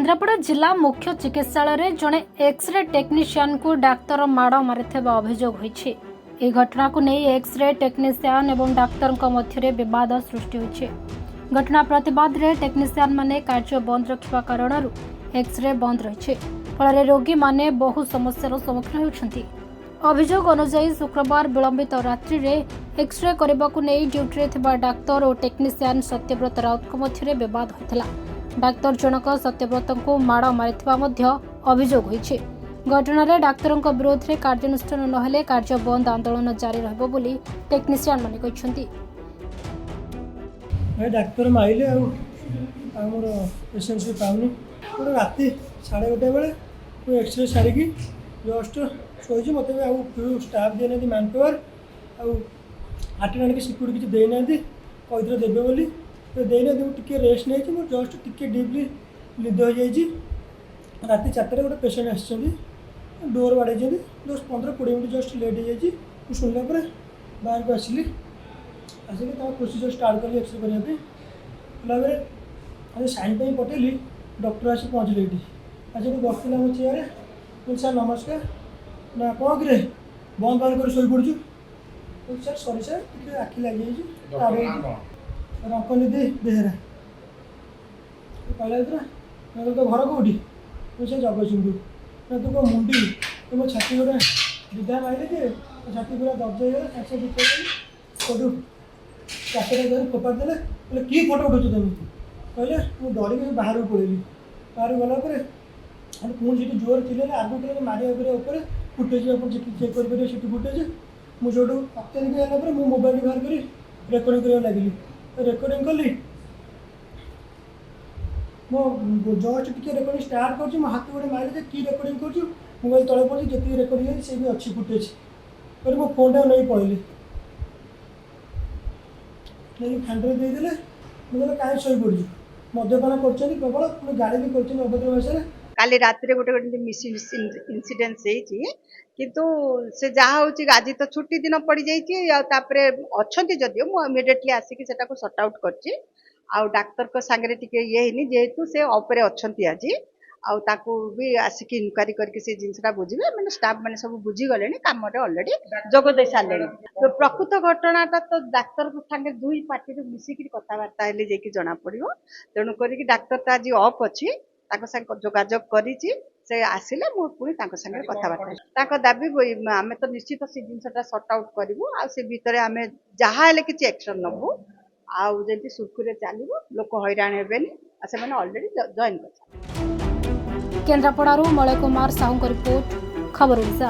केन्द्रापड़ा जिला मुख्य चिकित्सालय जड़े एक्सरे टेक्नीशियन को डाक्तर माड़ मारिथिबा अभियोग होईछि। ए घटना को नहीं एक्सरे टेक्नीशियन एवं डाक्तर मध्य विवाद सृष्टि होईछि। घटना प्रतिवाद रे टेक्नीशियन माने कार्य बंद रखिबा कारणरू एक्सरे बंद रहिछि। फल रोगी माने बहु समस्यार सम्मुखीन होउछन्ति। अभियोग अनुसार शुक्रवार विलंबित रात्रि रे एक्सरे करने को नहीं ड्यूटी थिबा डाक्तर और टेक्नीशियन सत्यव्रत राउत मध्य विवाद होइथिला। डाक्तर जनक सत्यव्रत को माड़ मारिथिबा मध्य अभियोग होईछि। घटना डाक्तर विरोध में कार्यानुष्ठान नहेले कार्य बंद आंदोलन जारी रहबो बोली टेक्नीशियन माने कहिसंती। डाक्तर माइले आमर पेसेंट भी पाऊनी गोटे राति 11:30 बेले एक्सरे सारिकी जस्ट शोची मत स्टाफ देना मैन पावर आटेंडेंट की सिक्यूरिटी किसी देना कही देवे बोली देना टे रेस्ट नहीं मुझे जस्ट टिके डीपली निद हो जाए। राति 4टार गोटे पेसेंट आसी डोर बाड़े 10-15-20 मिनट जस्ट लेट हो जाए। शुणला बाहर को आसिली आसिक प्रोसीजर स्टार्ट कली एक्सरे करने कलाबे साइन पर पटेली डॉक्टर आसी पहुँचले ये आसिक बसला मो चेयर सर नमस्कार ना कौन कि बंद बंद कर शो पड़ू सर सरी सर टे आखि लग जाए रंकनिधि बेहेरा कहला तो घर कौटी मुझे जगतसिंहपुर ना तू कौ मुंडी तो मो छाती गोटे विधा मारे जे छाती पूरा दर्ज होगा फोटो चाकरी धरी फोपाड़ देले बोले कि फोटो उठुच तुम कहले मुझे डरिक बाहर को पड़ेली बाहर गलापर पुणी सीट जोर चिल्ले आगू टे मारे फुटेज आप चेक करेंगे सीट फुटेज मुझे अत्याधिक है मो मोबाइल बाहर कर रेकर्डिंग करने लगे रेकर्डिंग कली मो जस्ट टी रेकर्डिंग स्टार्ट कर हाथ गोटे मारे कि रेकर्डिंग कर मोबाइल तले पड़ी जी रेकर्डिंग से भी अच्छी फुटेज फिर मो फोन टाइम नहीं पड़े नहीं फैंडे देदेले मुझे कहीं शो पड़ू मद्यपान कर प्रबल पुणी गाड़ी भी कर अभद्र भाषा काली रात गोटे गोटे मिस इनसीडेंस किंतु से जहाँ हूँ आज तो छुट्टी दिन पड़ जापर अच्छा जदिव मुझे इमिडिएटली आसिक सर्ट आउट कर डाक्तर को सांगे टे ये जेहेतु से ऑपरे अच्छा आज आउ भी आसिक इनक्वारी करके से जिनसा बुझे मैंने स्टाफ मैंने सब बुझीगले कम अलरेडी जोग दे सारे तो प्रकृत घटनाटा तो डाक्तर सांगे दुई पार्टी मिसिक कथबार्ता जना पड़ो तेणुक डाक्तर तो आज अफ अच्छी जोगाजोग करी से आसिले पुणी सागे कथबार्ता दाबी आम तो निश्चित से जिनसा सर्ट आउट करूँ भितर आम जहाँ कि एक्शन नबू आदि सुरखुरे चलो लोक हैरान हेबेनी से अलरेडी जॉइन कर। केन्द्रापड़ारू मलय कुमार साहू रिपोर्ट खबर ओडिशा।